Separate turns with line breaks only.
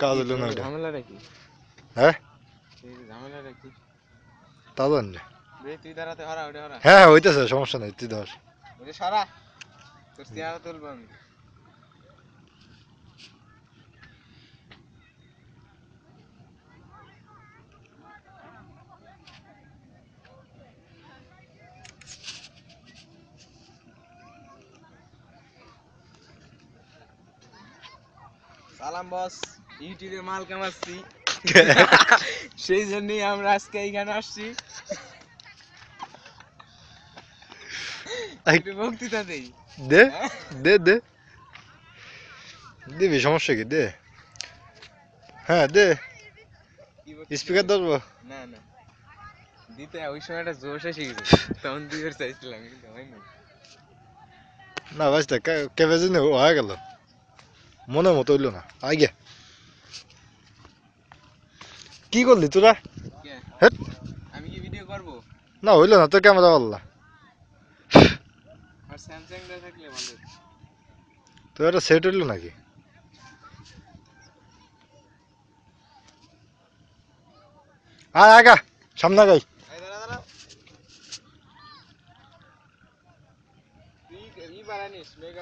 কাজ হলো না এটা।
ঝামেলাটা কি?
হ্যাঁ
ঝামেলাটা কি?
তা জানি।
তুই দাঁড়াতে হরা ওটা হরা।
হ্যাঁ হইতেছে, সমস্যা নাই, তুই ধর।
ওটা সরা, তোর চেহারা তুলবো আমি। সালাম বস, ইউটিউবে মাল কামাচ্ছি, সেই জন্যই আমরা আজকে এইখানে আসছি। একটু বক্তৃতা দেই।
দে দে দে দিবি, সমস্যা কি, দে। হ্যাঁ দে, স্পিকার ধরবো।
না না, দিতে ওই সময়টা জোশ এসে গেছে, তখন দিতে চাইছিলাম কিন্তু হয়নি।
না বাঁচতে কেবে জানি হয়ে গেল, মনে মতো হইলো না আগে। কি করলি তোরা? হ্যাঁ
আমি কি ভিডিও করবো?
না হইলো না তোর ক্যামেরা বললা।
আর স্যামসাংটা থাকলে ভালো।
তোর একটা সেট হইলো নাকি? আয় আগা, সামনে গাই।
এই দাঁড়া দাঁড়া, তুই ই বানানিস মেগা